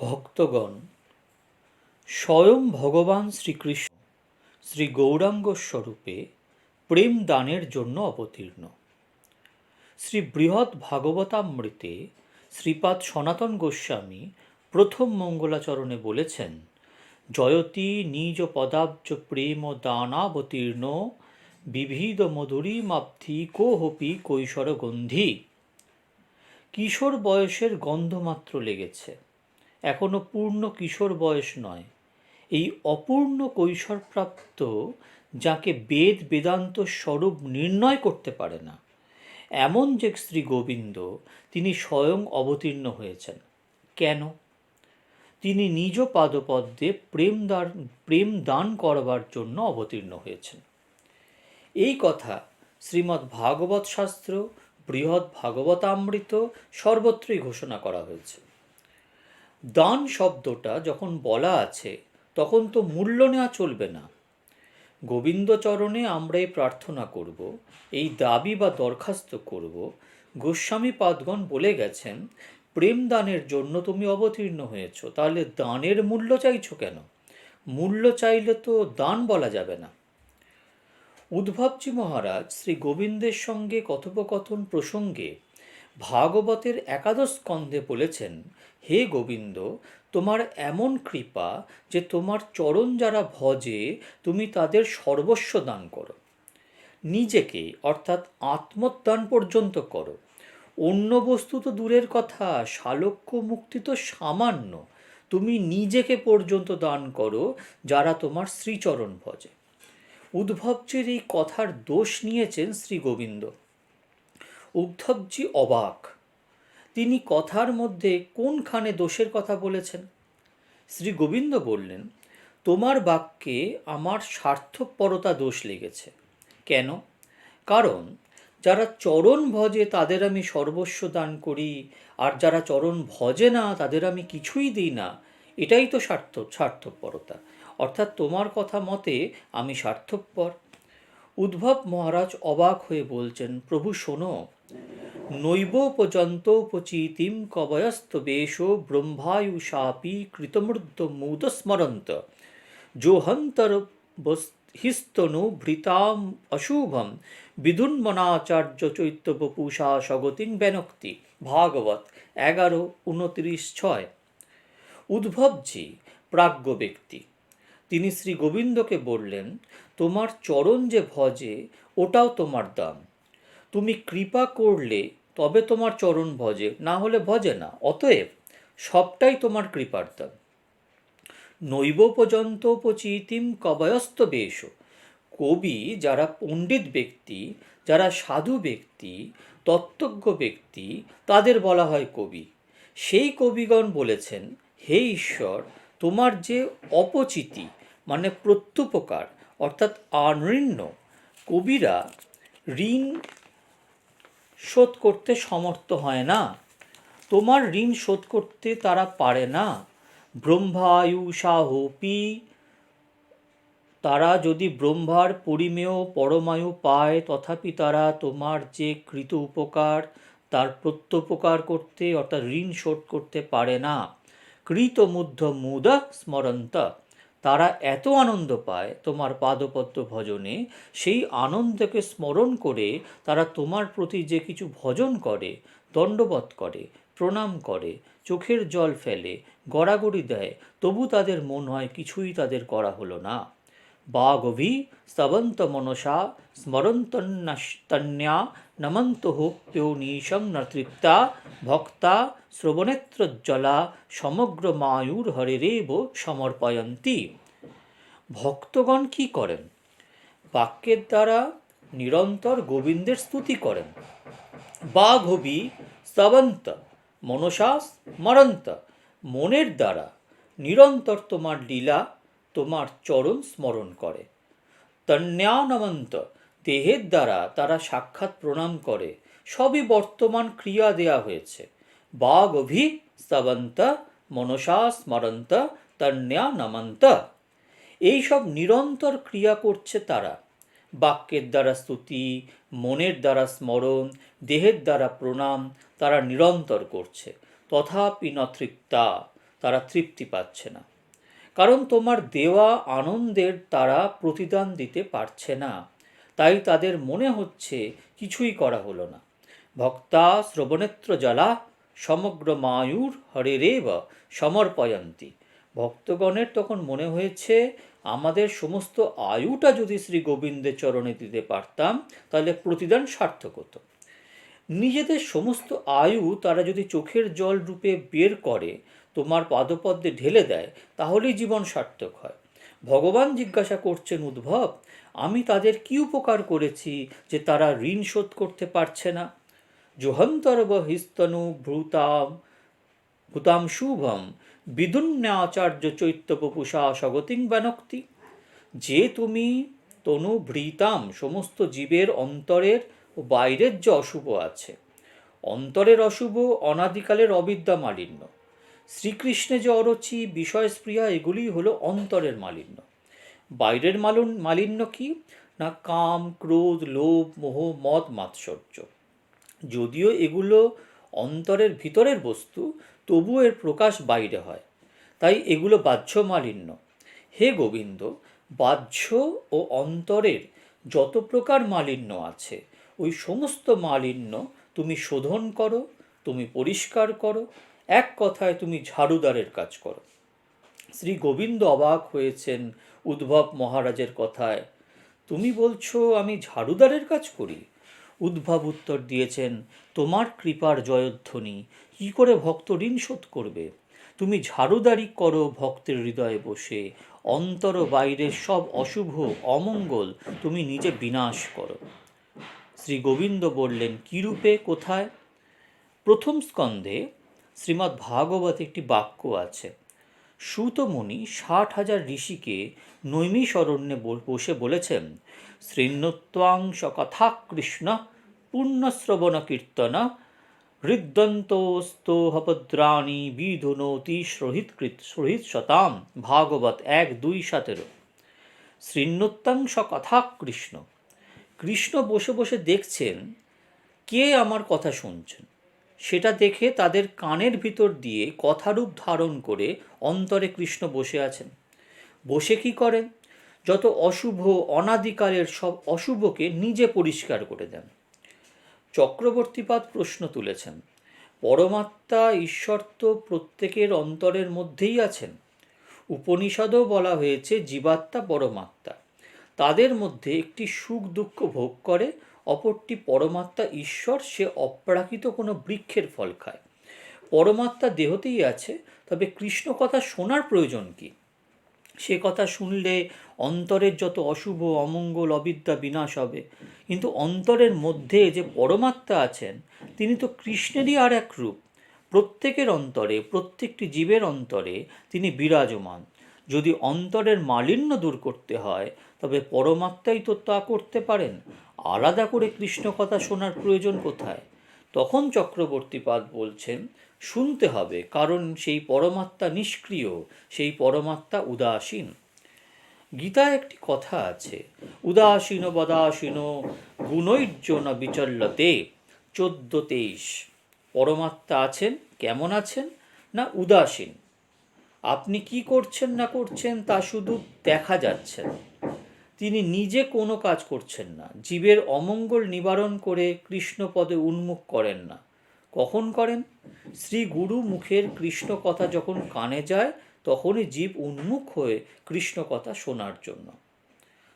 ভক্তগণ, স্বয়ং ভগবান শ্রীকৃষ্ণ শ্রী গৌরাঙ্গ স্বরূপে প্রেম দানের জন্য অবতীর্ণ। শ্রী বৃহৎ ভাগবতামৃতে শ্রীপাদ সনাতন গোস্বামী প্রথম মঙ্গলাচরণে বলেছেন, জয়তী নিজ পদাব্জ প্রেম দানাবতীর্ণ বিবিধ মধুরীমাব্ধি কোহপি কৈশোর গন্ধি। কিশোর বয়সের গন্ধ মাত্র লেগেছে, এখনো পূর্ণ কিশোর বয়স নয়। এই অপূর্ণ কৈশোরপ্রাপ্ত, যাকে বেদ বেদান্ত স্বরূপ নির্ণয় করতে পারে না, এমন যে শ্রী গোবিন্দ, তিনি স্বয়ং অবতীর্ণ হয়েছেন। কেন? তিনি নিজ পাদপদ্মে প্রেম দান করবার জন্য অবতীর্ণ হয়েছেন। এই কথা শ্রীমদ্ ভাগবত শাস্ত্র, বৃহৎ ভাগবতামৃত সর্বত্রই ঘোষণা করা হয়েছে। দান শব্দটা যখন বলা আছে, তখন তো মূল্য নেওয়া চলবে না। গোবিন্দচরণে আমরা এই প্রার্থনা করব, এই দাবি বা দরখাস্ত করব, গোস্বামী পাদগণ বলে গেছেন, প্রেম দানের জন্য তুমি অবতীর্ণ হয়েছ, তাহলে দানের মূল্য চাইছ কেন? মূল্য চাইলে তো দান বলা যাবে না। উদ্ভবজি মহারাজ শ্রী গোবিন্দের সঙ্গে কথোপকথন প্রসঙ্গে ভাগবতের একাদশ স্কন্ধে বলেছেন, হে গোবিন্দ, তোমার এমন কৃপা যে তোমার চরণ যারা ভজে, তুমি তাদের সর্বস্ব দান করো। নিজেকে অর্থাৎ আত্মদান পর্যন্ত করো। অন্য বস্তু তো দূরের কথা, শালক্য মুক্তি তো সামান্য, তুমি নিজেকে পর্যন্ত দান করো যারা তোমার শ্রীচরণ ভজে। উদ্ধবজির এই কথার দোষ নিয়েছেন শ্রী গোবিন্দ। উদ্ধবজি অবাক, তিনি কথার মধ্যে কোনখানে দোষের কথা বলেছেন? শ্রী গোবিন্দ বললেন, তোমার বাক্যে আমার স্বার্থপরতা দোষ লেগেছে। কেন? কারণ যারা চরণ ভজে তাদের আমি সর্বস্ব দান করি, আর যারা চরণ ভজে না তাদের আমি কিছুই দিই না। এটাই তো স্বার্থপরতা, অর্থাৎ তোমার কথা মতে আমি স্বার্থপর। উদ্ধব মহারাজ অবাক হয়ে বলছেন, প্রভু শোনো, নৈবোপযন্তোপচিতিম কবয়স্তবেশো ব্রহ্মায়ুষাপি কৃতমূর্ধ মুদস্মরন্ত জোহন্তর হিস্তনু ভৃতাম অশুভম বিদুন্মনাচার্য চৈত্যবপুষা স্বগতিং বেনক্তি। ভাগবত 11:29-6। উদ্ধবজি প্রাজ্ঞ ব্যক্তি, তিনি শ্রী গোবিন্দকে বললেন, তোমার চরণ যে ভজে ওটাও তোমার দান। তুমি কৃপা করলে তবে তোমার চরণ ভজে, না হলে ভজে না। অতএব সবটাই তোমার কৃপার দান। নৈবোপযন্তোপচিতিম কবয়স্তবেশ। কবি যারা পণ্ডিত ব্যক্তি, যারা সাধু ব্যক্তি, তত্ত্বজ্ঞ ব্যক্তি, তাদের বলা হয় কবি। সেই কবিগণ বলেছেন, হে ঈশ্বর, তোমার যে অপচিতি মানে প্রত্যুপকার অর্থাৎ আনৃণ্য, কবিরা ঋণ শোধ করতে সমর্থ হয় না, তোমার ঋণ শোধ করতে তারা পারে না। ব্রহ্মায়ুষাহপি, তারা যদি ব্রহ্মার পরিমেয় পরমায়ু পায়, তথাপি তারা তোমার যে কৃত উপকার তার প্রত্যুপকার করতে অর্থাৎ ঋণ শোধ করতে পারে না। কৃতমুদ্ধ মুদ স্মরন্ত, তারা এত আনন্দ পায় তোমার পাদপদ্ম ভজনে, সেই আনন্দকে স্মরণ করে তারা তোমার প্রতি যে কিছু ভজন করে, দণ্ডবৎ করে, প্রণাম করে, চোখের জল ফেলে, গড়াগড়ি দেয়, তবু তাদের মন হয় কিছুই তাদের করা হলো না। বাগভি স্তবন্ত মনসা স্মরন্তন্যা নমন্তহোপ্যোনীশং ন তৃপ্তা ভক্তা শ্রবণেত্রজ্জ্বলা সমগ্র মায়ুর হরেরেব সমর্পয়ন্তী। ভক্তগণ কি করেন? বাক্যের দ্বারা নিরন্তর গোবিন্দের স্তুতি করেন। বাঘভি স্তবন্ত মনসা স্মরন্ত, মনের দ্বারা নিরন্তর তোমার লীলা, তোমার চরণ স্মরণ করে। তন্যানমন্ত, দেহের দ্বারা তারা সাক্ষাৎ প্রণাম করে। সবই বর্তমান ক্রিয়া দেয়া হয়েছে। বাগভি স্তবন্ত মনসা স্মরন্ত তন্যানমন্ত, এইসব নিরন্তর ক্রিয়া করছে তারা। বাক্যের দ্বারা স্তুতি, মনের দ্বারা স্মরণ, দেহের দ্বারা প্রণাম তারা নিরন্তর করছে। তথাপি ন তৃপ্তা, তারা তৃপ্তি পাচ্ছে না, কারণ তোমার দেওয়া আনন্দের তারা প্রতিদান দিতে পারছে না, তাই তাদের মনে হচ্ছে কিছুই করা হলো না। ভক্তা শ্রবণেত্র জলা সমগ্র মায়ুর হরেরেব সমর্পয়ন্তী। ভক্তগণের তখন মনে হয়েছে আমাদের সমস্ত আয়ুটা যদি শ্রী গোবিন্দের চরণে দিতে পারতাম তাহলে প্রতিদান সার্থক হতো। নিজেদের সমস্ত আয়ু তারা যদি চোখের জল রূপে বের করে তোমার পাদপদ্মে ঢেলে দেয় তাহলেই জীবন সার্থক হয়। ভগবান জিজ্ঞাসা করছেন, উদ্ভব, আমি তাদের কি উপকার করেছি যে তারা ঋণ শোধ করতে পারছে না? জোহন্তর্ব হিস্তনু ভূতাম শুভম বিদুন্যাচার্য চৈত্যপুষা স্বগতিং বানক্তি। যে তুমি তনু ভৃতাম, সমস্ত জীবের অন্তরের ও বাইরের যে অশুভ আছে, অন্তরের অশুভ অনাদিকালের অবিদ্যা মালিন্য, শ্রীকৃষ্ণে যে অরুচি বিষয় স্পৃহা, এগুলি হলো অন্তরের মালিন্য। বাইরের মালিন্য কি না? কাম, ক্রোধ, লোভ, মোহ, মদ, মাৎসর্য। যদিও এগুলো অন্তরের ভিতরের বস্তু, তবুও এর প্রকাশ বাইরে হয়, তাই এগুলো বাহ্য মালিন্য। হে গোবিন্দ, বাহ্য ও অন্তরের যত প্রকার মালিন্য আছে ওই সমস্ত মালিন্য তুমি শোধন করো, তুমি পরিষ্কার করো, এক কথায় তুমি ঝাড়ুদারের কাজ করো। শ্রী গোবিন্দ অবাক হয়েছেন উদ্ভব মহারাজের কথায়। তুমি বলছো আমি ঝাড়ুদারের কাজ করি? উদ্ভব উত্তর দিয়েছেন, তোমার কৃপার জয়ধ্বনি কি করে ভক্ত ঋণ শোধ করবে? তুমি ঝাড়ুদারি করো ভক্তের হৃদয়ে বসে, অন্তর বাইরের সব অশুভ অমঙ্গল তুমি নিজে বিনাশ করো। শ্রী গোবিন্দ বললেন, কিরূপে, কোথায়? প্রথম স্কন্ধে শ্রীমদ্ ভাগবত একটি বাক্য আছে। সূতমুনি 60,000 ঋষিকে নৈমিষারণ্যে বসে বলেছেন, শৃণ্বত্বাংশ কথা কৃষ্ণ পুণ্যশ্রবণ কীর্তন হৃদ্যন্তস্তোহভদ্রাণি বিধুনোতি সহিত শতাম। ভাগবত 1:2-17। শৃণ্বত্তাংশ কথা কৃষ্ণ, কৃষ্ণ বসে বসে দেখছেন কে আমার কথা শুনছেন। সেটা দেখে তাদের কানের ভিতর দিয়ে কথারূপ ধারণ করে অন্তরে কৃষ্ণ বসে আছেন। বসে কি করেন? যত অশুভ অনাদিকালের সব অশুভকে নিজে পরিষ্কার করে দেন। চক্রবর্তীপাদ প্রশ্ন তুলেছেন, পরমাত্মা ঈশ্বর তো প্রত্যেকের অন্তরের মধ্যেই আছেন। উপনিষদেও বলা হয়েছে জীবাত্মা পরমাত্মা, তাদের মধ্যে একটি সুখ দুঃখ ভোগ করে, অপরটি পরমাত্মা ঈশ্বর, সে অপ্রাকৃত কোনো বৃক্ষের ফল খায়। পরমাত্মা দেহতেই আছে, তবে কৃষ্ণ কথা শোনার প্রয়োজন কি? সে কথা শুনলে অন্তরের যত অশুভ অমঙ্গল অবিদ্যা বিনাশ হবে। কিন্তু অন্তরের মধ্যে যে পরমাত্মা আছেন তিনি তো কৃষ্ণেরই আর এক রূপ। প্রত্যেকের অন্তরে, প্রত্যেকটি জীবের অন্তরে তিনি বিরাজমান। যদি অন্তরের মালিন্য দূর করতে হয় তবে পরমাত্মাই তো তা করতে পারেন। আলাদা করে কৃষ্ণ কথা শোনার প্রয়োজন কোথায়? তখন চক্রবর্তীপাদ বলছেন, শুনতে হবে, কারণ সেই পরমাত্মা নিষ্ক্রিয়, সেই পরমাত্মা উদাসীন। গীতায় একটি কথা আছে, উদাসীন বদাসীন গুণৈর্য না বিচল্যতে। 14:23। পরমাত্মা আছেন, কেমন আছেন না উদাসীন। আপনি কি করছেন না করছেন তা শুধু দেখা যাচ্ছে না। তিনি নিজে কোনো কাজ করছেন না, জীবের অমঙ্গল নিবারণ করে কৃষ্ণ পদে উন্মুখ করেন না। কখন করেন? শ্রী গুরু মুখের কৃষ্ণ কথা যখন কানে যায় তখনই জীব উন্মুখ হয়ে কৃষ্ণ কথা শোনার জন্য।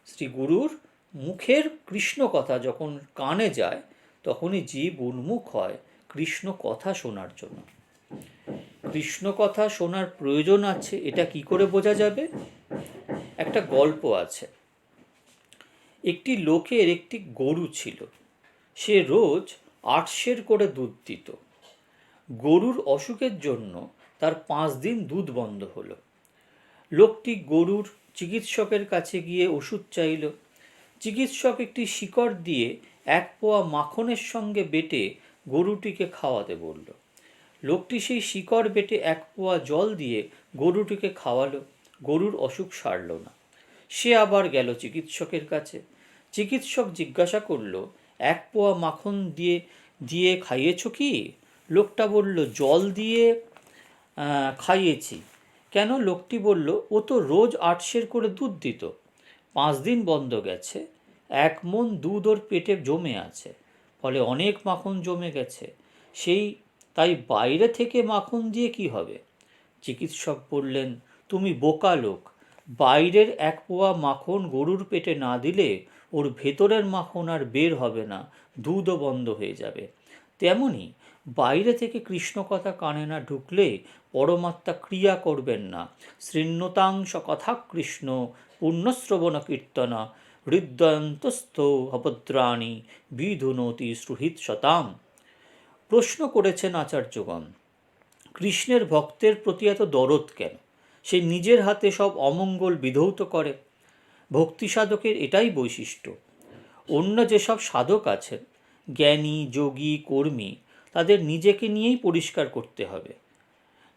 শ্রী গুরুর মুখের কৃষ্ণ কথা যখন কানে যায় তখনই জীব উন্মুখ হয় কৃষ্ণ কথা শোনার জন্য। কৃষ্ণ কথা শোনার প্রয়োজন আছে এটা কি করে বোঝা যাবে? একটা গল্প আছে। একটি লোকের একটি গরু ছিল। সে রোজ 8 সের করে দুধ দিত। গরুর অসুখের জন্য তার 5 দিন দুধ বন্ধ হলো। লোকটি গরুর চিকিৎসকের কাছে গিয়ে ওষুধ চাইল। চিকিৎসক একটি শিকড় দিয়ে 1 পোয়া মাখনের সঙ্গে বেটে গরুটিকে খাওয়াতে বলল। লোকটি সেই শিকড় বেটে 1 পোয়া জল দিয়ে গরুটিকে খাওয়ালো। গরুর অসুখ সারল না। সে আবার গেল চিকিৎসকের কাছে। চিকিৎসক জিজ্ঞাসা করল, 1 পোয়া মাখন দিয়ে দিয়ে খাইয়েছ কি? লোকটা বলল, জল দিয়ে খাইয়েছি। কেন? লোকটি বলল, ও তো রোজ 8 সের করে দুধ দিত, 5 দিন বন্ধ গেছে, 1 মণ দুধ ওর পেটে জমে আছে, ফলে অনেক মাখন জমে গেছে, সেই তাই বাইরে থেকে মাখন দিয়ে কি হবে? চিকিৎসক বললেন, তুমি বোকা লোক, বাইরের 1 পোয়া মাখন গরুর পেটে না দিলে ওর ভেতরের মাখন আর বের হবে না, দুধও বন্ধ হয়ে যাবে। তেমনি বাইরে থেকে কৃষ্ণ কথা কানে না ঢুকলে পরমাত্মা ক্রিয়া করবেন না। শৃণ্যতাংশ কথা কৃষ্ণ পুণ্যশ্রবণ কীর্তন হৃদয়ন্তস্থ অভদ্রাণী বিধুনতি সুহৃৎ শতাম। প্রশ্ন করেছেন আচার্যগণ, কৃষ্ণের ভক্তের প্রতি এত দরদ কেন? সে নিজের হাতে সব অমঙ্গল বিধৌত করে। ভক্তি সাধকের এটাই বৈশিষ্ট্য। অন্য যেসব সাধক আছেন, জ্ঞানী, যোগী, কর্মী, তাদের নিজেকে নিয়েই পরিষ্কার করতে হবে।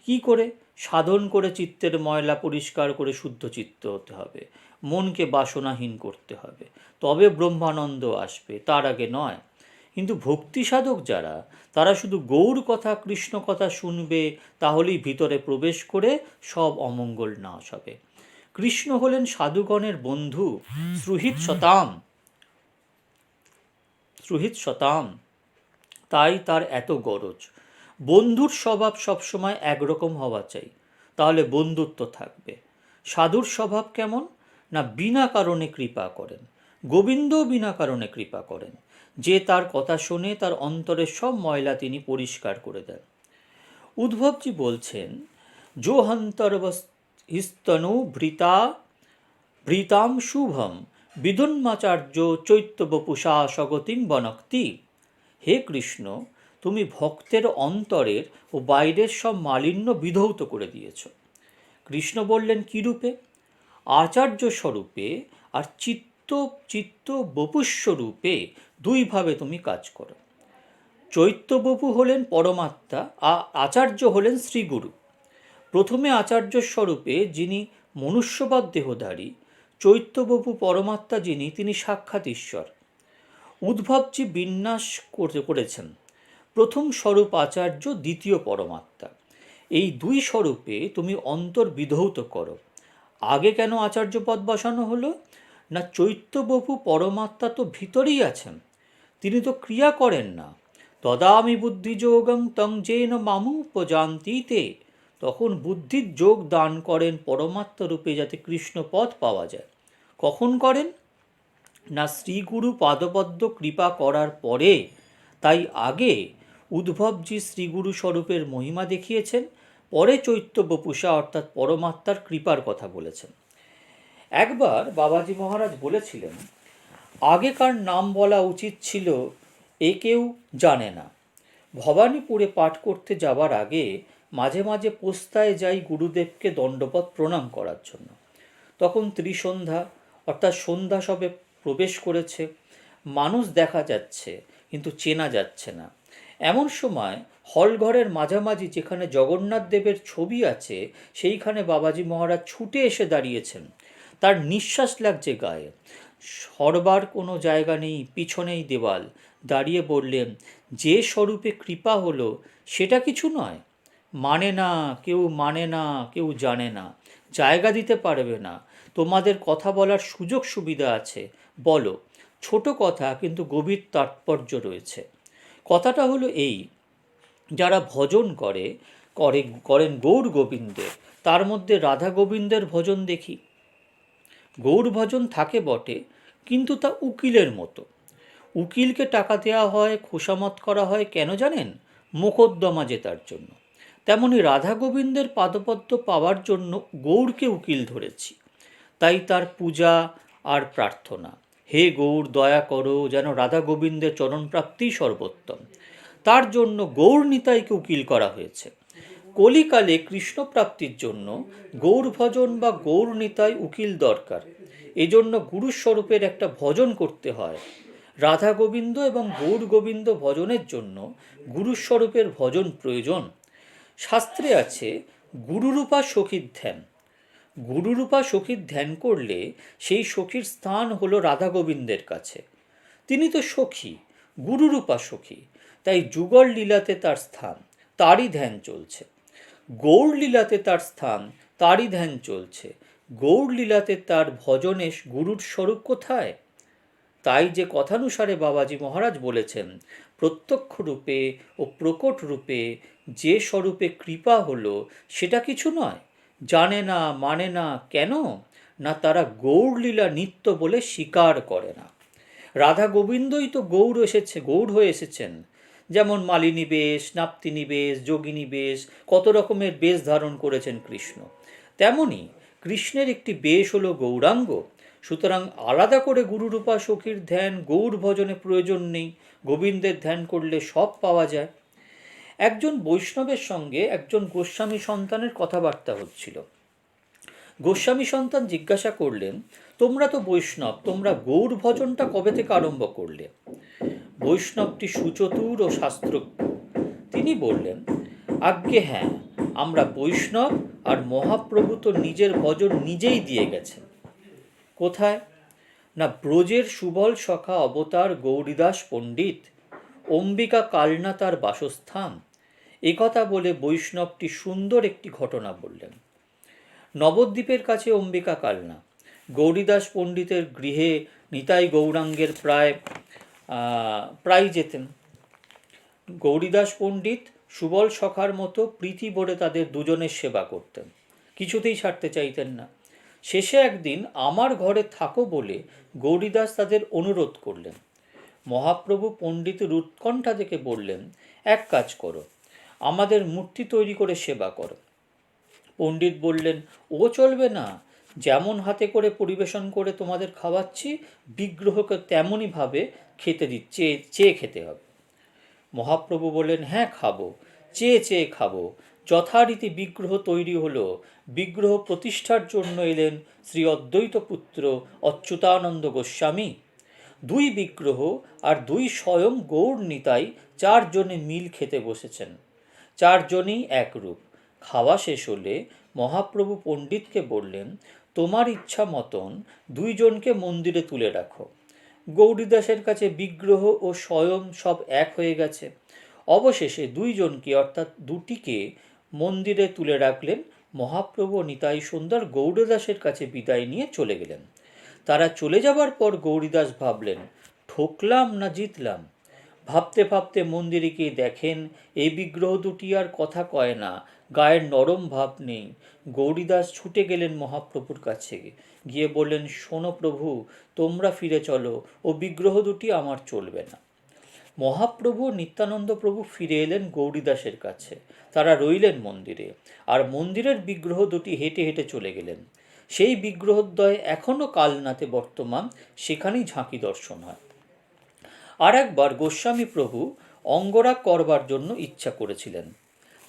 কি করে? সাধন করে চিত্তের ময়লা পরিষ্কার করে শুদ্ধ চিত্ত হতে হবে, মনকে বাসনাহীন করতে হবে, তবে ব্রহ্মানন্দ আসবে, তার আগে নয়। কিন্তু ভক্তি সাধক যারা, তারা শুধু গৌর কথা, কৃষ্ণ কথা শুনবে, তাহলেই ভিতরে প্রবেশ করে সব অমঙ্গল নাশ হবে। কৃষ্ণ হলেন সাধুগণের বন্ধু, সুহৃৎ শতাম, সুহৃৎ শতাম, তাই তার এত গরজ। বন্ধুর স্বভাব সবসময় একরকম হওয়া চাই, তাহলে বন্ধুত্ব থাকবে। সাধুর স্বভাব কেমন? না বিনা কারণে কৃপা করেন। গোবিন্দও বিনা কারণে কৃপা করেন। যে তার কথা শোনে তার অন্তরের সব ময়লা তিনি পরিষ্কার করে দেন। উদ্ভবজি বলছেন, যো হন্তর্বস্তনু ভৃতা ভৃতাম শুভম বিধুন্মাচার্য চৈত্যবপুষা স্বগতিং বনক্তি। হে কৃষ্ণ, তুমি ভক্তের অন্তরের ও বাইরের সব মালিন্য বিধৌত করে দিয়েছ। কৃষ্ণ বললেন কী রূপে? আচার্য স্বরূপে আর চিত্ত বপুস্বরূপে, দুইভাবে তুমি কাজ করো। চৈত্যবপু হলেন পরমাত্মা, আচার্য হলেন শ্রীগুরু। প্রথমে আচার্য স্বরূপে যিনি মনুষ্যবৎ দেহধারী, চৈত্যবপু পরমাত্মা যিনি, তিনি সাক্ষাৎ ঈশ্বর। উদ্ভবজি বিন্যাস করেছেন, প্রথম স্বরূপ আচার্য, দ্বিতীয় পরমাত্মা। এই দুই স্বরূপে তুমি অন্তর বিধৌত করো। আগে কেন আচার্য পদ বসানো হলো? না চৈত্যবপু পরমাত্মা তো ভিতরেই আছেন, তিনি তো ক্রিয়া করেন না। তদামি বুদ্ধিযোগং তং যেন মামুপজান্তিতে, তখন বুদ্ধির যোগ দান করেন পরমাত্মা রূপে, যাতে কৃষ্ণ পদ পাওয়া যায়। কখন করেন? না শ্রীগুরু পাদপদ্ম কৃপা করার পরে। তাই আগে উদ্ভবজি শ্রীগুরু স্বরূপের মহিমা দেখিয়েছেন, পরে চৈত্যবপুষা অর্থাৎ পরমাত্মার কৃপার কথা বলেছেন। একবার বাবাজি মহারাজ বলেছিলেন, আগেকার নাম বলা উচিত ছিল, এ কেউ জানে না। ভবানীপুরে পাঠ করতে যাবার আগে মাঝে মাঝে পোস্তায় যাই গুরুদেবকে দণ্ডবত প্রণাম করার জন্য। তখন ত্রিসন্ধ্যা অর্থাৎ সন্ধ্যা সবে প্রবেশ করেছে, মানুষ দেখা যাচ্ছে কিন্তু চেনা যাচ্ছে না। এমন সময় হলঘরের মাঝামাঝি যেখানে জগন্নাথ দেবের ছবি আছে, সেইখানে বাবাজি মহারাজ ছুটে এসে দাঁড়িয়েছেন। তার নিঃশ্বাস লাগছে গায়ে, সরবার কোনো জায়গা নেই, পিছনেই দেওয়াল। দাঁড়িয়ে বললেন, যে স্বরূপে কৃপা হলো সেটা কিছু নয়, মানে না কেউ, মানে না কেউ, জানে না, জায়গা দিতে পারবে না, তোমাদের কথা বলার সুযোগ সুবিধা আছে, বলো। ছোট কথা কিন্তু গভীর তাৎপর্য রয়েছে। কথাটা হলো এই, যারা ভজন করেন গৌর গোবিন্দের, তার মধ্যে রাধা গোবিন্দের ভজন দেখি। গৌর ভজন থাকে বটে, কিন্তু তা উকিলের মতো। উকিলকে টাকা দেওয়া হয়, খোসামত করা হয়, কেন জানেন? মোকদ্দমা জেতার জন্য। তেমনি রাধা গোবিন্দের পাদপদ্ম পাওয়ার জন্য গৌরকে উকিল ধরেছি। তাই তার পূজা আর প্রার্থনা, হে গৌর দয়া করো, যেন রাধা গোবিন্দের চরণপ্রাপ্তি সর্বোত্তম। তার জন্য গৌর নিতাইকে উকিল করা হয়েছে। কলিকালে কৃষ্ণপ্রাপ্তির জন্য গৌর ভজন বা গৌর নিতাই উকিল দরকার। এজন্য গুরুস্বরূপের একটা ভজন করতে হয়। রাধা গোবিন্দ এবং গৌর গোবিন্দ ভজনের জন্য গুরুস্বরূপের ভজন প্রয়োজন। শাস্ত্রে আছে গুরুরূপা সখীর ধ্যান। গুরুরূপা সখীর ধ্যান করলে সেই সখীর স্থান হলো রাধা গোবিন্দের কাছে। তিনি তো সখী, গুরুরূপা সখী, তাই যুগল লীলাতে তার স্থান, তারই ধ্যান চলছে। গৌড়লীলাতে তার স্থান, তারই ধ্যান চলছে। গৌড়লীলাতে তার ভজনে গুরুর স্বরূপ কোথায়? তাই যে কথানুসারে বাবাজি মহারাজ বলেছেন, প্রত্যক্ষ রূপে ও প্রকট রূপে যে স্বরূপে কৃপা হলো সেটা কিছু নয়, জানে না, মানে না। কেন না, তারা গৌড়লীলা নিত্য বলে স্বীকার করে না। রাধা গোবিন্দই তো গৌড় হয়ে এসেছেন। যেমন মালিনী বেশ, নাপ্তিনী বেশ, যোগিনী বেশ, কত রকমের বেশ ধারণ করেছেন কৃষ্ণ। তেমনি কৃষ্ণের একটি বেশ হলো গৌরাঙ্গ। সুতরাং আলাদা করে গুরুরূপা সখীর ধ্যান, গৌর ভজনে প্রয়োজন নেই। গোবিন্দের ধ্যান করলে সব পাওয়া যায়। একজন বৈষ্ণবের সঙ্গে একজন গোস্বামী সন্তানের কথাবার্তা হচ্ছিল। গোস্বামী সন্তান জিজ্ঞাসা করলেন, তোমরা তো বৈষ্ণব, তোমরা গৌর ভজনটা কবে থেকে আরম্ভ করলে? বৈষ্ণবটি সুচতুর ও শাস্ত্রজ্ঞ। তিনি বললেন, আজ্ঞে হ্যাঁ, আমরা বৈষ্ণব, আর মহাপ্রভু তো নিজের ভজন নিজেই দিয়ে গেছেন। কোথায়? না, ব্রজের সুবল সখা অবতার গৌরীদাস পণ্ডিত, অম্বিকা কালনা তার বাসস্থান। একথা বলে বৈষ্ণবটি সুন্দর একটি ঘটনা বললেন। নবদ্বীপের কাছে অম্বিকা কালনা। গৌরীদাস পণ্ডিতের গৃহে নিতাই গৌরাঙ্গের প্রায় যেতেন। গৌরীদাস পণ্ডিত সুবল সখার মতো প্রীতি ভরে তাদের দুজনের সেবা করতেন, কিছুতেই ছাড়তে চাইতেন না। শেষে একদিন আমার ঘরে থাকো বলে গৌরীদাস তাদের অনুরোধ করলেন। মহাপ্রভু পণ্ডিতের উৎকণ্ঠা দেখে বললেন, এক কাজ করো, আমাদের মূর্তি তৈরি করে সেবা করো। পণ্ডিত বললেন, ও চলবে না, যেমন হাতে করে পরিবেশন করে তোমাদের খাওয়াচ্ছি, বিগ্রহকে তেমনই ভাবে খেতে চেয়ে খেতে হবে। মহাপ্রভু বললেন, হ্যাঁ খাবো, চেয়ে চেয়ে খাবো। যথারীতি বিগ্রহ তৈরি হলো। বিগ্রহ প্রতিষ্ঠার জন্য এলেন শ্রী অদ্বৈত পুত্র অচ্যুতানন্দ গোস্বামী। দুই বিগ্রহ আর দুই স্বয়ং গৌর নিতাই চারজনে মিল খেতে বসেছেন। চারজনই একরূপ। খাওয়া শেষ হলে মহাপ্রভু পণ্ডিতকে বললেন, তোমার ইচ্ছা মতন দুইজনকে মন্দিরে তুলে রাখো। গৌরীদাসের কাছে বিগ্রহ ও স্বয়ং সব এক হয়ে গেছে। অবশেষে দুইজনকে, অর্থাৎ দুটিকে মন্দিরে তুলে রাখলেন। মহাপ্রভু নিতাই সুন্দর গৌরদাসের কাছে বিদায় নিয়ে চলে গেলেন। তারা চলে যাবার পর গৌরীদাস ভাবলেন, ঠকলাম না জিতলাম। ভাবতে ভাবতে মন্দিরে গিয়ে দেখেন এই বিগ্রহ দুটি আর কথা কয় না, গায়ের নরম ভাব নেই। গৌরীদাস ছুটে গেলেন মহাপ্রভুর কাছে, গিয়ে বললেন, শোনো প্রভু, তোমরা ফিরে চলো, ও বিগ্রহ দুটি আমার চলবে না। মহাপ্রভু নিত্যানন্দ প্রভু ফিরে এলেন গৌরীদাসের কাছে। তারা রইলেন মন্দিরে, আর মন্দিরের বিগ্রহ দুটি হেঁটে হেঁটে চলে গেলেন। সেই বিগ্রহদ্বয় এখনও কালনাতে বর্তমান, সেখানেই ঝাঁকি দর্শন হয়। আর একবার গোস্বামী প্রভু অঙ্গরাগ করবার জন্য ইচ্ছা করেছিলেন,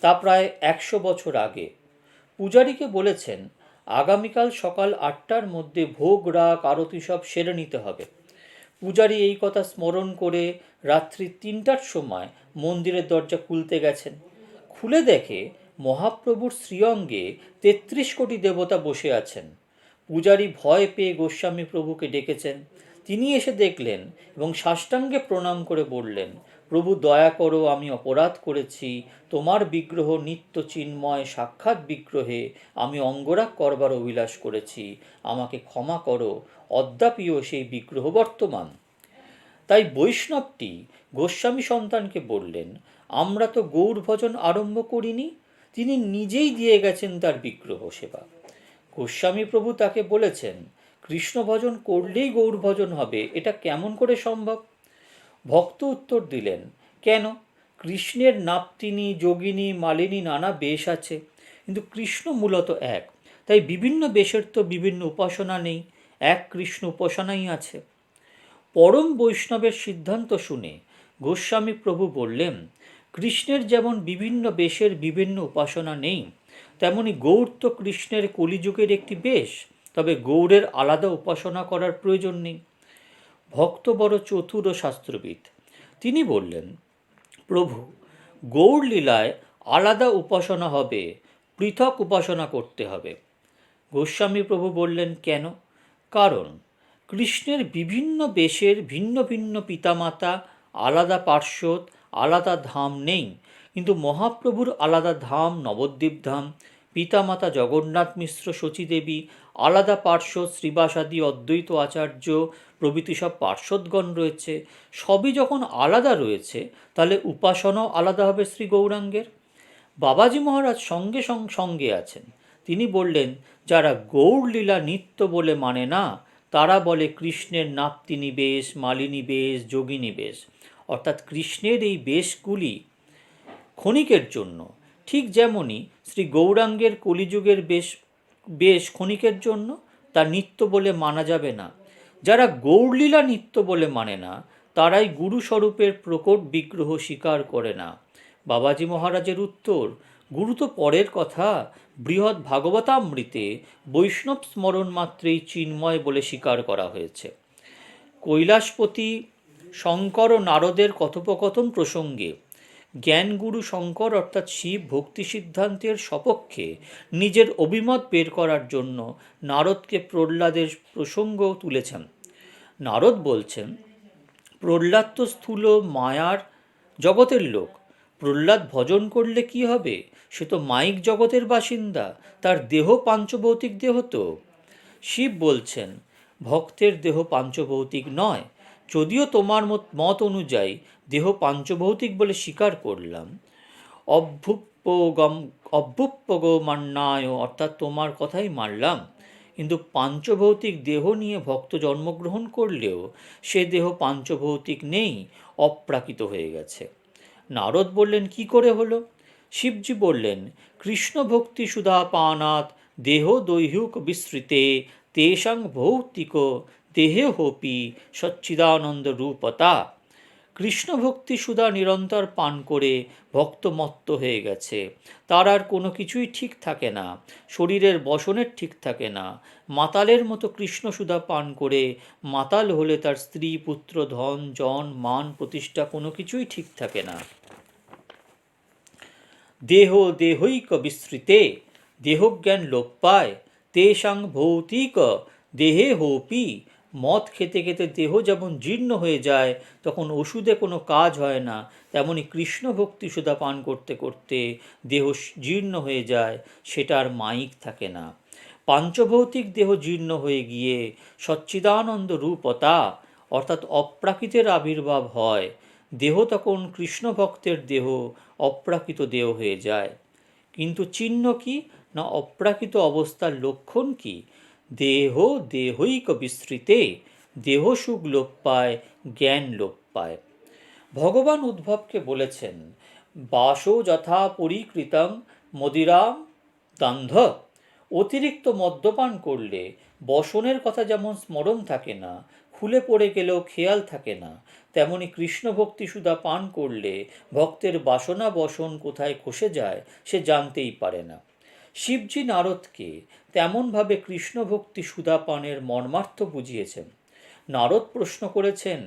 তা প্রায় 100 বছর আগে। পূজারীকে বলেছেন, আগামীকাল সকাল 8টার মধ্যে ভোগ, রাগ, আরতি সব সেরে নিতে হবে। পূজারী এই কথা স্মরণ করে রাত্রি 3টার সময় মন্দিরের দরজা খুলতে গেছেন। খুলে দেখে মহাপ্রভুর শ্রীঅঙ্গে 33 কোটি দেবতা বসে আছেন। পূজারী ভয় পেয়ে গোস্বামী প্রভুকে ডেকেছেন। তিনি এসে দেখলেন এবং সাষ্টাঙ্গে প্রণাম করে বললেন, প্রভু দয়া করো, আমি অপরাধ করেছি। তোমার বিগ্রহ নিত্য চিন্ময় সাক্ষাৎ বিগ্রহে আমি অঙ্গরাগ করবার অভিলাষ করেছি, আমাকে ক্ষমা করো। অদ্যাপিও সেই বিগ্রহ বর্তমান। তাই বৈষ্ণবটি গোস্বামী সন্তানকে বললেন, আমরা তো গৌর ভজন আরম্ভ করিনি, তিনি নিজেই দিয়ে গেছেন তার বিগ্রহ সেবা। গোস্বামী প্রভু তাকে বলেছেন, কৃষ্ণ ভজন করলেই গৌর ভজন হবে, এটা কেমন করে সম্ভব? ভক্ত উত্তর দিলেন, কেন? কৃষ্ণের নাপ্তিনী, যোগিনী, মালিনী নানা বেশ আছে, কিন্তু কৃষ্ণ মূলত এক। তাই বিভিন্ন বেশের তো বিভিন্ন উপাসনা নেই, এক কৃষ্ণ উপাসনাই আছে। পরম বৈষ্ণবের সিদ্ধান্ত শুনে গোস্বামী প্রভু বললেন, কৃষ্ণের যেমন বিভিন্ন বেশের বিভিন্ন উপাসনা নেই, তেমনি গৌর তো কৃষ্ণের কলিযুগের একটি বেশ, তবে গৌরের আলাদা উপাসনা করার প্রয়োজন নেই। ভক্ত বড় চতুর ও শাস্ত্রবিদ। তিনি বললেন, প্রভু, গৌর লীলায় আলাদা উপাসনা হবে, পৃথক উপাসনা করতে হবে। গোস্বামী প্রভু বললেন, কেন? কারণ কৃষ্ণের বিভিন্ন বেশের ভিন্ন ভিন্ন পিতামাতা, আলাদা পার্শ্বদ, আলাদা ধাম নেই। কিন্তু মহাপ্রভুর আলাদা ধাম নবদ্বীপ ধাম, পিতামাতা জগন্নাথ মিশ্র শচীদেবী, আলাদা পার্শ্বদ শ্রীবাসাদি অদ্বৈত আচার্য প্রভৃতি সব পার্শ্বদগণ রয়েছে। সবই যখন আলাদা রয়েছে, তাহলে উপাসনাও আলাদা হবে শ্রী গৌরাঙ্গের। বাবাজি মহারাজ সঙ্গে সঙ্গে আছেন। তিনি বললেন, যারা গৌরলীলা নিত্য বলে মানে না, তারা বলে কৃষ্ণের নাপ্তিনী বেশ, মালিনী বেশ, যোগিনী বেশ। অর্থাৎ কৃষ্ণের এই বেশগুলি ক্ষণিকের জন্য, ঠিক যেমনই শ্রী গৌরাঙ্গের কলিযুগের বেশ বেশ ক্ষণিকের জন্য, তা নিত্য বলে মানা যাবে না। যারা গৌরলীলা নিত্য বলে মানে না, তারাই গুরুস্বরূপের প্রকট বিগ্রহ স্বীকার করে না। বাবাজি মহারাজের উত্তর, গুরু তো পরের কথা, বৃহৎ ভাগবতামৃতে বৈষ্ণব স্মরণ মাত্রেই চিন্ময় বলে স্বীকার করা হয়েছে। কৈলাসপতি শঙ্কর ও নারদের কথোপকথন প্রসঙ্গে জ্ঞানগুরু শঙ্কর অর্থাৎ শিব ভক্তি সিদ্ধান্তের সপক্ষে নিজের অভিমত বের করার জন্য নারদকে প্রহ্লাদের প্রসঙ্গ তুলেছেন। নারদ বলছেন, প্রহ্লাদ তো স্থূল মায়ার জগতের লোক। প্রহ্লাদ ভজন করলে কি হবে? সে তো মাইক জগতের বাসিন্দা, তার দেহ পাঞ্চভৌতিক দেহ তো। শিব বলছেন, ভক্তের দেহ পাঞ্চভৌতিক নয়। যদিও তোমার মত অনুযায়ী দেহ পাঞ্চভৌতিক বলে স্বীকার করলাম, অভ্যুপগমান্যায় অর্থাৎ তোমার কথাই মানলাম, কিন্তু পাঞ্চভৌতিক দেহ নিয়ে ভক্ত জন্মগ্রহণ করলেও সে দেহ পাঞ্চভৌতিক নেই, অপ্রাকৃত হয়ে গেছে। নারদ বললেন, কি করে হলো? শিবজি বললেন, কৃষ্ণ ভক্তি সুধা পানাত দেহ দৈহিক বিস্তৃতে তেষাং ভৌতিক দেহে হোপি সচ্চিদানন্দ রূপতা। কৃষ্ণ ভক্তি সুধা নিরন্তর পান করে ভক্ত মত্ত হয়ে গেছে, তার আর কোনো কিছুই ঠিক থাকে না, শরীরের বসনের ঠিক থাকে না। মাতালের মতো কৃষ্ণ সুধা পান করে মাতাল হলে তার স্ত্রী পুত্র ধন জন মান প্রতিষ্ঠা কোনো কিছুই ঠিক থাকে না। দেহ দেহৈক বিস্তৃতে দেহজ্ঞান লোপ পায় তেষাং ভৌতিক দেহে হোপি। মদ খেতে খেতে দেহ যেমন জীর্ণ হয়ে যায়, তখন ওষুধে কোনো কাজ হয় না, তেমনি কৃষ্ণ ভক্তি সুধা পান করতে করতে দেহ জীর্ণ হয়ে যায়, সেটা আর মাইক থাকে না। পাঞ্চভৌতিক দেহ জীর্ণ হয়ে গিয়ে সচ্চিদানন্দ রূপতা অর্থাৎ অপ্রাকৃতের আবির্ভাব হয়। দেহ তখন কৃষ্ণ ভক্তের দেহ, অপ্রাকৃত দেহ হয়ে যায়। কিন্তু চিহ্ন কি না, অপ্রাকৃত অবস্থার লক্ষণ কি? দেহ দেহৈক বিস্তৃতে, দেহ সুখ লোপ পায়, জ্ঞান লোপ পায়। ভগবান উদ্ধবকে বলেছেন, বাসো যথা পরিকৃতং মদিরাম দান্ধ। অতিরিক্ত মদ্যপান করলে বসনের কথা যেমন স্মরণ থাকে না, খুলে পড়ে গেলেও খেয়াল থাকে না, তেমনি কৃষ্ণ ভক্তি সুধা পান করলে ভক্তের বাসনা বসন কোথায় খসে যায় সে জানতেই পারে না। শিবজি নারদকে তেমনভাবে কৃষ্ণ ভক্তি সুধা পানের মর্মার্থ বুঝিয়েছেন। নারদ প্রশ্ন করেছেন,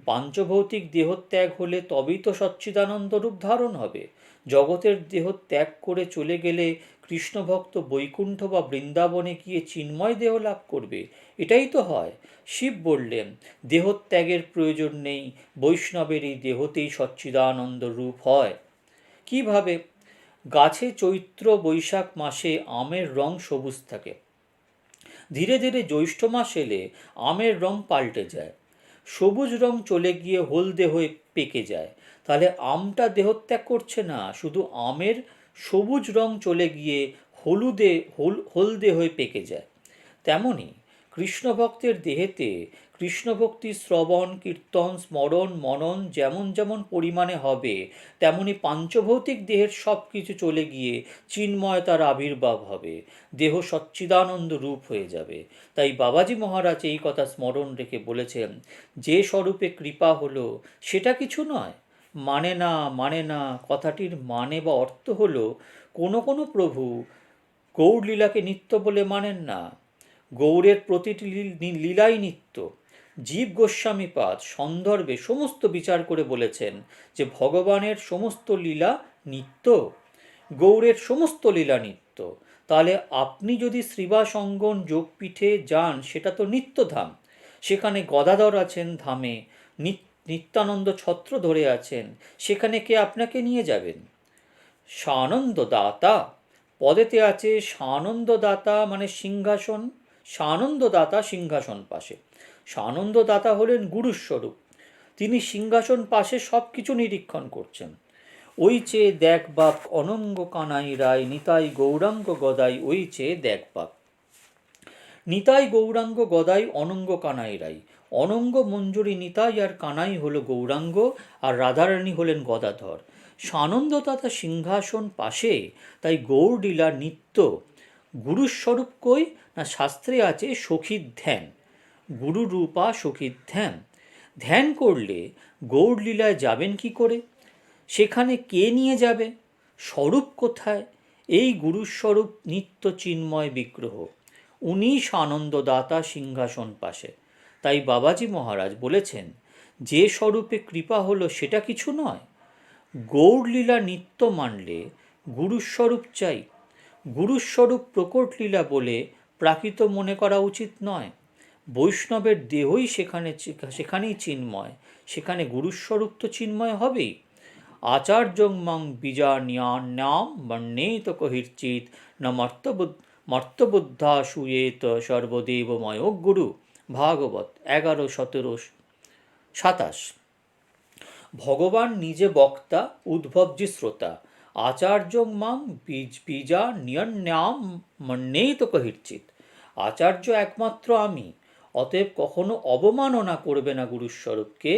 পাঞ্চভৌতিক দেহত্যাগ হলে তবেই তো সচ্চিদানন্দ রূপ ধারণ হবে। জগতের দেহ ত্যাগ করে চলে গেলে কৃষ্ণভক্ত বৈকুণ্ঠ বা বৃন্দাবনে গিয়ে চিন্ময় দেহ লাভ করবে, এটাই তো হয়। শিব বললেন, দেহত্যাগের প্রয়োজন নেই, বৈষ্ণবের এই দেহতেই সচ্চিদানন্দ রূপ হয়। কিভাবে? গাছে চৈত্র বৈশাখ মাসে আমের রং সবুজ থাকে, ধীরে ধীরে জ্যৈষ্ঠ মাস এলে আমের রং পাল্টে যায়, সবুজ রং চলে গিয়ে হলদে হয়ে পেকে যায়। তাহলে আমটা দেহত্যাগ করছে না, শুধু আমের সবুজ রং চলে গিয়ে হলদে হয়ে পেকে যায়। তেমনি কৃষ্ণ ভক্তের দেহেতে কৃষ্ণভক্তি শ্রবণ কীর্তন স্মরণ মনন যেমন যেমন পরিমাণে হবে, তেমনি পাঞ্চভৌতিক দেহের সব কিছু চলে গিয়ে চিন্ময়তার আবির্ভাব হবে, দেহ সচ্চিদানন্দ রূপ হয়ে যাবে। তাই বাবাজি মহারাজ এই কথা স্মরণ রেখে বলেছেন, যে স্বরূপে কৃপা হলো সেটা কিছু নয়। মানে না কথাটির মানে বা অর্থ হলো, কোনো প্রভু গৌরলীলাকে নিত্য বলে মানেন না। গৌরের প্রতিটি লীলাই নিত্য। জীব গোস্বামীপাদ সন্দর্ভে সমস্ত বিচার করে বলেছেন যে ভগবানের সমস্ত লীলা নিত্য, গৌরের সমস্ত লীলা নিত্য। তাহলে আপনি যদি শ্রীবাস অঙ্গন যোগপীঠে যান, সেটা তো নিত্যধাম, সেখানে গদাধর আছেন ধামে, নিত্যানন্দ ছত্র ধরে আছেন, সেখানে কে আপনাকে নিয়ে যাবেন? সানন্দদাতা, পদেতে আছে সানন্দদাতা মানে সিংহাসন, সানন্দদাতা সিংহাসন পাশে। সানন্দদাতা হলেন গুরুস্বরূপ, তিনি সিংহাসন পাশে সব কিছু নিরীক্ষণ করছেন। ওই চেয়ে দেখ বাপ অনঙ্গ কানাই রায়, নিতাই গৌরাঙ্গ গদাই ওই চেয়ে দেখ বাপ। নিতাই গৌরাঙ্গ গদাই অনঙ্গ কানাই রাই, অনঙ্গ মঞ্জুরি নিতাই আর কানাই হলো গৌরাঙ্গ, আর রাধারানী হলেন গদাধর। সানন্দদাতা সিংহাসন পাশে, তাই গৌরলীলা নিত্য। গুরুস্বরূপ কই না, শাস্ত্রে আছে সখীর ধ্যান, গুরু রূপা সখীর ধ্যান। ধ্যান করলে গৌরলীলায় যাবেন কি করে, সেখানে কে নিয়ে যাবে, স্বরূপ কোথায়? এই গুরুস্বরূপ নিত্য চিন্ময় বিগ্রহ, উনি আনন্দদাতা সিংহাসন পাশে। তাই বাবাজি মহারাজ বলেছেন, যে স্বরূপে কৃপা হলো সেটা কিছু নয়। গৌরলীলা নিত্য মানলে গুরুস্বরূপ চাই। গুরুস্বরূপ প্রকট লীলা বলে প্রাকৃত মনে করা উচিত নয়। বৈষ্ণবের দেহই সেখানেই চিন্ময়, সেখানে গুরুস্বরূপ তো চিন্ময় হবেই। আচার্যং মাং বীজান্যান্যাম বর্ণেত কহির্চিত না মর্তবুদ্ধা সুয়েত সর্বদেবময় গুরু। ভাগবত 11:17-27। ভগবান নিজে বক্তা, উদ্ভবজি শ্রোতা। আচার্যং মাং বীজান্যান্যাম মন্যেত কহির্চিত, আচার্য একমাত্র আমি। অতএব কখনো অবমাননা করবে না গুরুস্বরূপকে,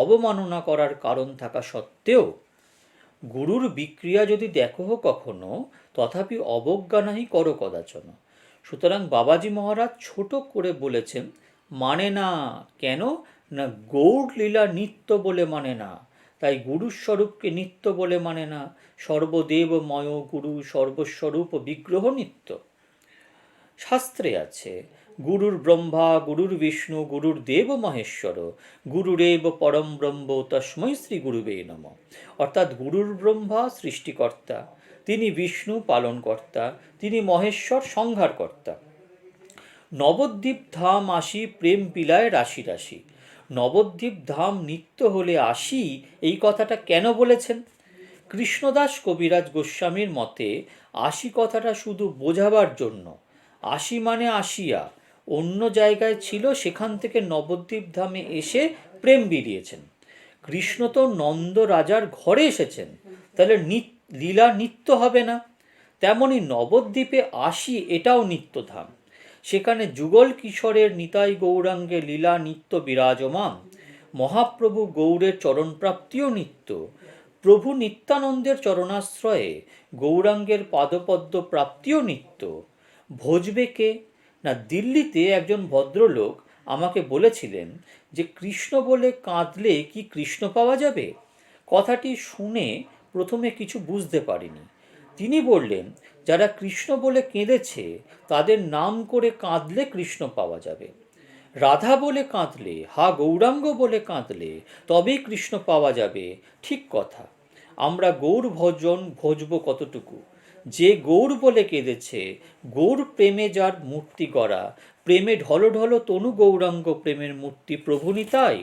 অবমাননা করার কারণ থাকা সত্ত্বেও। গুরুর বিক্রিয়া যদি দেখো কখনো, তথাপি অবজ্ঞা নাহি করো কদাচন। সুতরাং বাবাজি মহারাজ ছোট করে বলেছেন, মানে না কেন না, গৌর লীলা নিত্য বলে মানে না, তাই গুরুস্বরূপকে নিত্য বলে মানে না। সর্বদেবময় গুরু, সর্বস্বরূপ বিগ্রহ নিত্য। শাস্ত্রে আছে, গুরুর ব্রহ্মা গুরুর বিষ্ণু গুরুর দেব মহেশ্বর, গুরুরেব পরম ব্রহ্ম তস্মৈ শ্রী গুরুবে নমঃ। অর্থাৎ গুরুর ব্রহ্মা সৃষ্টিকর্তা, তিনি বিষ্ণু পালনকর্তা, তিনি মহেশ্বর সংহারকর্তা। নবদ্বীপ ধাম আসি প্রেম বিলায় রাশি রাশি। নবদ্বীপ ধাম নিত্য হলে আসি, এই কথাটা কেন বলেছেন? কৃষ্ণদাস কবিরাজ গোস্বামীর মতে আসি কথাটা শুধু বোঝাবার জন্য। আসি মানে আসিয়া, অন্য জায়গায় ছিল, সেখান থেকে নবদ্বীপ ধামে এসে প্রেম বিলিয়েছেন। কৃষ্ণ তো নন্দ রাজার ঘরে এসেছেন, তাহলে লীলা নিত্য হবে না? তেমনি নবদ্বীপে আসি এটাও নিত্যধাম, সেখানে যুগল কিশোরের নিতাই গৌরাঙ্গে লীলা নিত্য বিরাজমান। মহাপ্রভু গৌরের চরণপ্রাপ্তিও নিত্য। প্রভু নিত্যানন্দের চরণাশ্রয়ে গৌরাঙ্গের পাদপদ্ম প্রাপ্তিও নিত্য। ভজবে কে না, দিল্লিতে একজন ভদ্রলোক আমাকে বলেছিলেন যে কৃষ্ণ বলে কাঁদলে কি কৃষ্ণ পাওয়া যাবে। কথাটি শুনে প্রথমে কিছু বুঝতে পারিনি। তিনি বললেন, যারা কৃষ্ণ বলে কেঁদেছে তাদের নাম করে কাঁদলে কৃষ্ণ পাওয়া যাবে। রাধা বলে কাঁদলে, হা গৌরাঙ্গ বলে কাঁদলে তবেই কৃষ্ণ পাওয়া যাবে। ঠিক কথা। আমরা গৌর ভজব কতটুকু? যে গৌর বলে কেঁদেছে, গৌর প্রেমে যার মূর্তি গড়া, প্রেমে ঢলো ঢলো তনু গৌরাঙ্গ প্রেমের মূর্তি প্রভু নিতাই।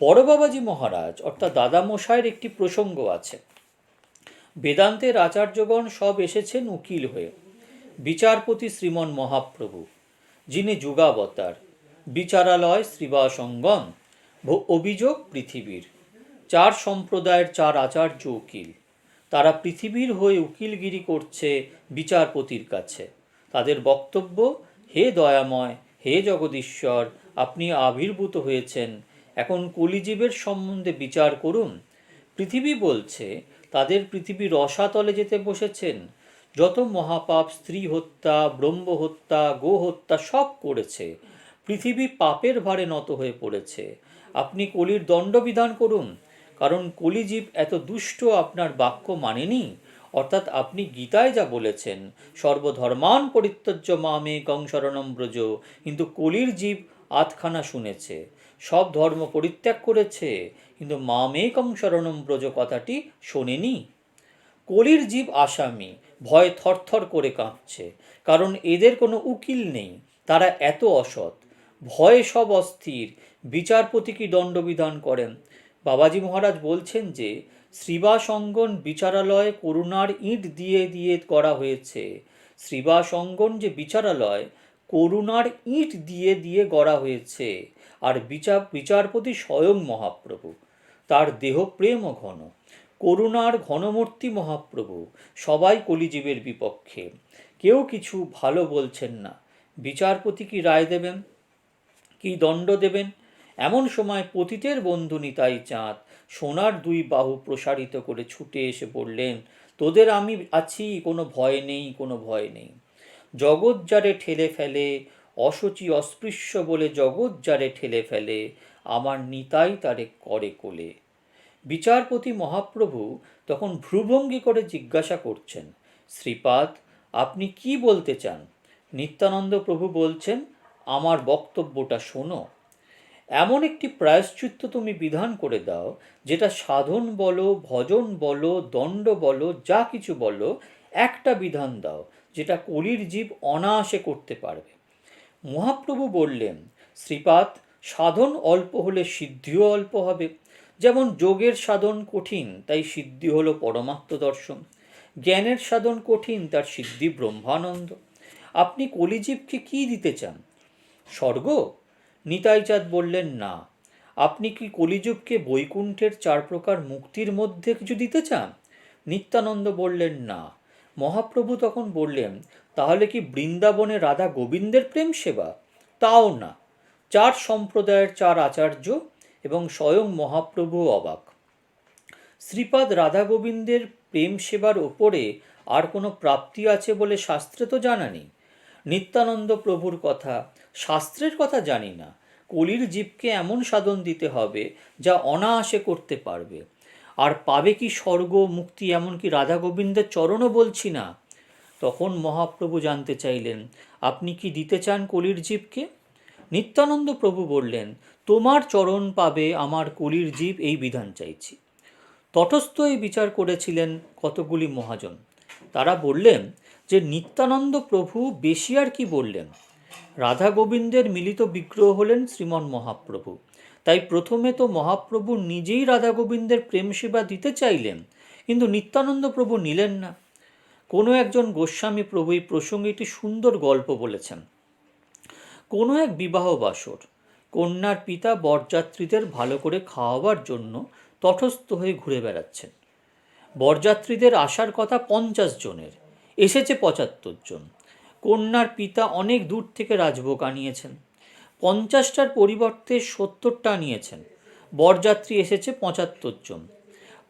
বড় বাবাজি মহারাজ অর্থাৎ দাদামশাইয়ের একটি প্রসঙ্গ আছে। বেদান্তের আচার্যগণ সব এসেছেন উকিল হয়ে। বিচারপতি শ্রীমন মহাপ্রভু, যিনি যুগাবতার, বিচারালয় শ্রীবাসঙ্গম, অভিযোগ পৃথিবীর। 4 সম্প্রদায়ের 4 আচার্য উকিল, তারা পৃথিবীর হয়ে উকিলগিরি করছে বিচারপতির কাছে। তাদের বক্তব্য, হে দয়াময়, হে জগদীশ্বর, আপনি আবির্ভূত হয়েছেন, এখন কলিজীবের সম্বন্ধে বিচার করুন। পৃথিবী বলছে, তাদের পৃথিবী রসাতলে যেতে বসেছেন। যত মহাপাপ, স্ত্রী হত্যা, ব্রহ্ম হত্যা, গো হত্যা সব করেছে। পৃথিবী পাপের ভারে নত হয়ে পড়েছে। আপনি কলির দণ্ডবিধান করুন, কারণ কলিজীব এত দুষ্ট আপনার বাক্য মানেনি। অর্থাৎ আপনি গীতায় যা বলেছেন, সর্বধর্মান পরিত্যজ্য মামেকং শরণম ব্রজ, কিন্তু কলির জীব আধখানা শুনেছে, সব ধর্ম পরিত্যাগ করেছে, কিন্তু মামেকং শরণম ব্রজ কথাটি শোনেনি। কলির জীব আসামি, ভয়ে থরথর করে কাঁপছে, কারণ এদের কোনো উকিল নেই, তারা এত অসৎ। ভয়ে সব অস্থির, বিচারপতি কি দণ্ডবিধান করেন? বাবাজি মহারাজ বলছেন যে শ্রীবাস অঙ্গন বিচারালয় করুণার ইট দিয়ে দিয়ে করা হয়েছে। শ্রীবাস অঙ্গন যে বিচারালয় করুণার ইট দিয়ে দিয়ে গড়া হয়েছে। আর বিচারপতি স্বয়ং মহাপ্রভু, তার দেহ প্রেম ও ঘন, করুণার ঘনমূর্তি মহাপ্রভু। সবাই কলিজীবের বিপক্ষে, কেউ কিছু ভালো বলছেন না। বিচারপতি কি রায় দেবেন, কি দণ্ড দেবেন? এমন সময় পতিতের বন্ধু নিতাই চাঁদ সোনার দুই বাহু প্রসারিত করে ছুটে এসে বললেন, তোদের আমি আছি, কোনো ভয় নেই, কোনো ভয় নেই। জগৎ যারে ঠেলে ফেলে, অসচি অস্পৃশ্য বলে জগৎ যারে ঠেলে ফেলে, আমার নিতাই তারে করে কোলে। বিচারপতি মহাপ্রভু তখন ভ্রুভঙ্গি করে জিজ্ঞাসা করছেন, শ্রীপাদ, আপনি কি বলতে চান? নিত্যানন্দ প্রভু বলছেন, আমার বক্তব্যটা শোনো। এমন একটি প্রায়শ্চিত্ত তুমি বিধান করে দাও, যেটা সাধন বলো, ভজন বলো, দণ্ড বলো, যা কিছু বলো, একটা বিধান দাও যেটা কলির জীব অনায়াসে করতে পারবে। মহাপ্রভু বললেন, শ্রীপাদ, সাধন অল্প হলে সিদ্ধিও অল্প হবে। যেমন যোগের সাধন কঠিন, তাই সিদ্ধি হলো পরমাত্ম দর্শন। জ্ঞানের সাধন কঠিন, তার সিদ্ধি ব্রহ্মানন্দ। আপনি কলিজীবকে কি দিতে চান? স্বর্গ? নিতাইচাঁদ বললেন, না। আপনি কি কলিযুগকে বৈকুণ্ঠের 4 প্রকার মুক্তির মধ্যে কিছু দিতে চান? নিত্যানন্দ বললেন, না। মহাপ্রভু তখন বললেন, তাহলে কি বৃন্দাবনে রাধা গোবিন্দের প্রেম সেবা? তাও না। 4 সম্প্রদায়ের 4 আচার্য এবং স্বয়ং মহাপ্রভু অবাক। শ্রীপাদ রাধা গোবিন্দের প্রেম সেবার ওপরে আর কোনো প্রাপ্তি আছে বলে শাস্ত্রে তো জানা নেই। নিত্যানন্দ প্রভুর কথা, শাস্ত্রের কথা জানি না। কলির জীবকে এমন সাধন দিতে হবে যা অনায়াসে করতে পারবে। আর পাবে কি স্বর্গ, মুক্তি, এমনকি রাধা গোবিন্দের চরণও বলছি না। তখন মহাপ্রভু জানতে চাইলেন, আপনি কি দিতে চান কলির জীবকে? নিত্যানন্দ প্রভু বললেন, তোমার চরণ পাবে আমার কলির জীব, এই বিধান চাইছি। তটস্থ এই বিচার করেছিলেন কতগুলি মহাজন। তারা বললেন যে নিত্যানন্দ প্রভু বেশি আর কি বললেন। রাধা গোবিন্দের মিলিত বিগ্রহ হলেন শ্রীমন মহাপ্রভু। তাই প্রথমে তো মহাপ্রভু নিজেই রাধা গোবিন্দের প্রেম সেবা দিতে চাইলেন, কিন্তু নিত্যানন্দ প্রভু নিলেন না। কোনো একজন গোস্বামী প্রভু এই প্রসঙ্গে একটি সুন্দর গল্প বলেছেন। কোনো এক বিবাহ বাসর, কন্যার পিতা বরযাত্রীদের ভালো করে খাওয়াবার জন্য তটস্থ হয়ে ঘুরে বেড়াচ্ছেন। বরযাত্রীদের আসার কথা 50 জনের, এসেছে 75 জন। কন্যার পিতা অনেক দূর থেকে রাজভোগ আনিয়েছেন। 50টার পরিবর্তে 70টা আনিয়েছেন। বরযাত্রী এসেছে 75 জন।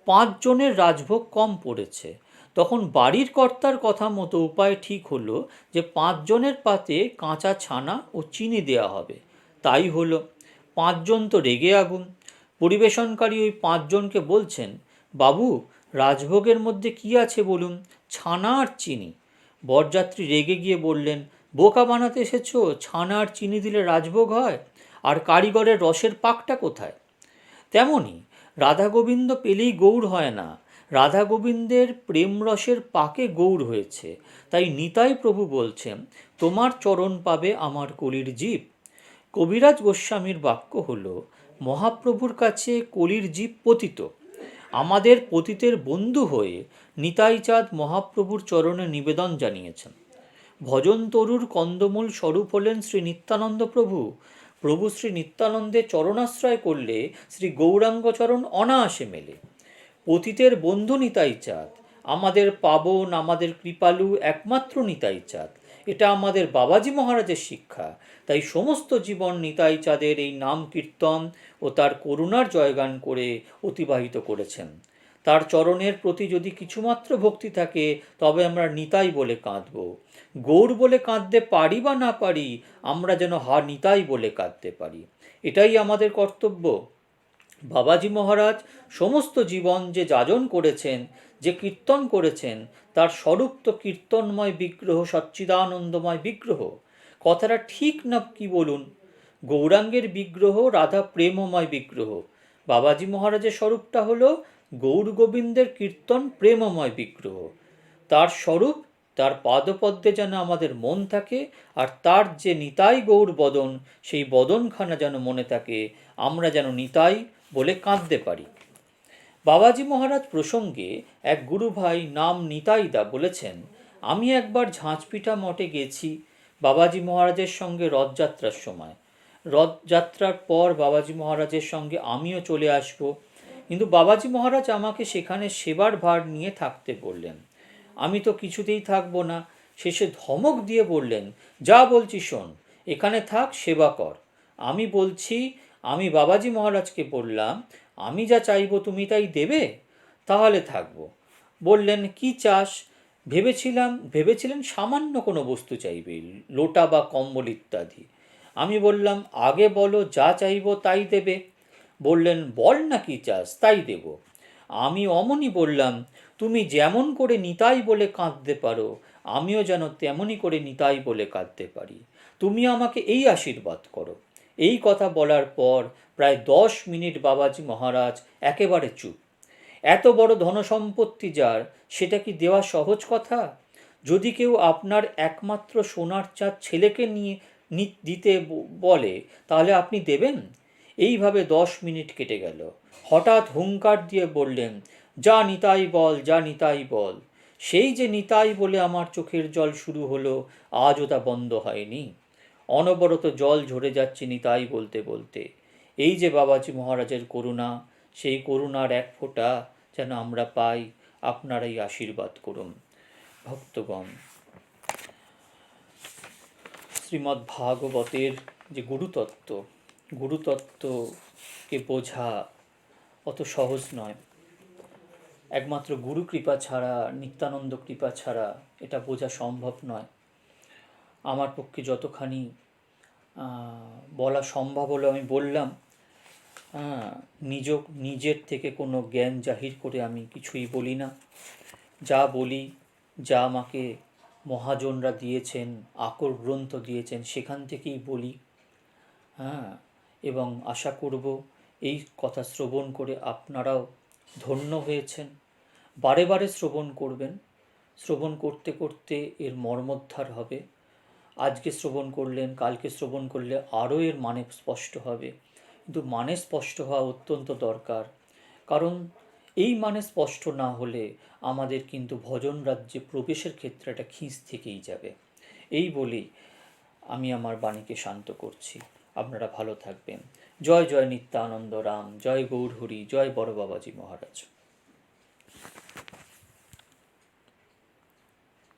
5 জনের রাজভোগ কম পড়েছে। তখন বাড়ির কর্তার কথা মতো উপায় ঠিক হলো যে 5 জনের পাতে কাঁচা ছানা ও চিনি দেওয়া হবে। তাই হলো। 5 জন তো রেগে আগুন। পরিবেশনকারী ওই 5 জনকে বলছেন, বাবু, রাজভোগের মধ্যে কি আছে বলুন? ছানা আর চিনি। বরযাত্রী রেগে গিয়ে বললেন, বোকা বানাতে এসেছো? ছানা আর চিনি দিলে রাজভোগ হয়? আর কারিগরের রসের পাকটা কোথায়? তেমনি রাধা গোবিন্দ পেলেই গৌর হয় না, রাধা গোবিন্দের প্রেম রসের পাকে গৌর হয়েছে। তাই নিতাই প্রভু বলছেন, তোমার চরণ পাবে আমার কলির জীব। কবিরাজ গোস্বামীর বাক্য হল, মহাপ্রভুর কাছে কলির জীব পতিত। আমাদের পতিতের বন্ধু হয়ে নিতাইচাঁদ মহাপ্রভুর চরণে নিবেদন জানিয়েছেন। ভজন তরুর কন্দমূল স্বরূপ হলেন শ্রী নিত্যানন্দ প্রভু। প্রভু শ্রী নিত্যানন্দের চরণাশ্রয় করলে শ্রী গৌরাঙ্গ চরণ অনায়াসে মেলে। পতিতের বন্ধু নিতাইচাঁদ, আমাদের পাবন, আমাদের কৃপালু একমাত্র নিতাইচাঁদ। এটা আমাদের বাবাজি মহারাজের শিক্ষা। তাই সমস্ত জীবন নিতাইচাঁদের এই নাম কীর্তন ও তার করুণার জয়গান করে অতিবাহিত করেছেন। তার চরণের প্রতি যদি কিছুমাত্র ভক্তি থাকে, তবে আমরা নিতাই বলে কাঁদব। গৌর বলে কাঁদতে পারি বা না পারি, আমরা যেন নিতাই বলে কাঁদতে পারি। এটাই আমাদের কর্তব্য। বাবাজি মহারাজ সমস্ত জীবন যে যাজন করেছেন, যে কীর্তন করেছেন, তার স্বরূপ তো কীর্তনময় বিগ্রহ, সচ্চিদানন্দময় বিগ্রহ। কথাটা ঠিক না কি বলুন? গৌরাঙ্গের বিগ্রহ রাধা প্রেমময় বিগ্রহ। বাবাজি মহারাজের স্বরূপটা হলো গৌর গোবিন্দের কীর্তন প্রেমময় বিগ্রহ। তার স্বরূপ, তার পাদপদ্মে যেন আমাদের মন থাকে, আর তার যে নিতাই গৌর বদন, সেই বদনখানা যেন মনে থাকে, আমরা যেন নিতাই বলে কাঁদতে পারি। বাবাজি মহারাজ প্রসঙ্গে এক গুরু ভাই নাম নিতাইদা বলেছেন, আমি একবার ঝাঁচপিঠা মঠে গেছি বাবাজি মহারাজের সঙ্গে রথযাত্রার সময়। রথযাত্রার পর বাবাজি মহারাজের সঙ্গে আমিও চলে আসব, কিন্তু বাবাজি মহারাজ আমাকে সেখানে সেবার ভার নিয়ে থাকতে বললেন। আমি তো কিছুতেই থাকবো না। শেষে ধমক দিয়ে বললেন, যা বলছি শোন, এখানে থাক, সেবা কর। আমি বলছি, আমি বাবাজি মহারাজকে বললাম, আমি যা চাইবো তুমি তাই দেবে? তাহলে থাকবো। বললেন, কি চাস? ভেবেছিলেন সামান্য কোনো বস্তু চাইবে, লোটা বা কম্বল ইত্যাদি। আমি বললাম, আগে বলো যা চাইবো তাই দেবে। বললেন, বল না কি চাস, তাই দেব। আমি অমনি বললাম, তুমি যেমন করে নিতাই বলে কাঁদতে পারো, আমিও যেন তেমনি করে নিতাই বলে কাঁদতে পারি। তুমি আমাকে এই আশীর্বাদ করো। এই কথা বলার পর প্রায় 10 মিনিট বাবাজি মহারাজ একেবারে চুপ। এত বড় ধনসম্পত্তি যার, সেটা কি দেওয়া সহজ কথা? যদি কেউ আপনার একমাত্র সোনার চাঁদ ছেলেকে নিয়ে দিতে বলে, তাহলে আপনি দেবেন? এইভাবে 10 মিনিট কেটে গেল। হঠাৎ হুংকার দিয়ে বললেন, যা নিতাই বল, যা নিতাই বল। সেই যে নিতাই বলে আমার চোখের জল শুরু হলো, আজও তা বন্ধ হয়নি। অনবরত জল ঝরে যাচ্ছে নিতাই বলতে বলতে। এই যে বাবাজি মহারাজের করুণা, সেই করুণার এক ফোঁটা যেন আমরা পাই, আপনারাই আশীর্বাদ করুন। ভক্তগণ, শ্রীমদ্ ভাগবতের যে গুরুতত্ত্বকে বোঝা অত সহজ নয়। একমাত্র গুরু কৃপা ছাড়া, নিত্যানন্দ কৃপা ছাড়া এটা বোঝা সম্ভব নয়। আমার পক্ষে যতখানি বলা সম্ভব হলো আমি বললাম। নিজের থেকে কোনো জ্ঞান জাহির করে আমি কিছুই বলি না। যা বলি, যা আমাকে মহাজনরা দিয়েছেন, আকর গ্রন্থ দিয়েছেন, সেখান থেকেই বলি। এবং আশা করব এই কথা শ্রবণ করে আপনারাও ধন্য হয়েছেন। বারে বারে শ্রবণ করবেন। শ্রবণ করতে করতে এর মর্মোদ্ধার হবে। আজকে শ্রবণ করলেন, কালকে শ্রবণ করলে আরও এর মানে স্পষ্ট হবে। কিন্তু মানে স্পষ্ট হওয়া অত্যন্ত দরকার, কারণ এই মানে স্পষ্ট না হলে আমাদের কিন্তু ভজন রাজ্যে প্রবেশের ক্ষেত্রে একটা খিঁচ থেকেই যাবে। এই বলেই আমি আমার বাণীকে শান্ত করছি। আপনারা ভালো থাকবেন। জয় জয় নিত্যানন্দ রাম, জয় গৌর হরি, জয় বড় বাবাজি মহারাজ।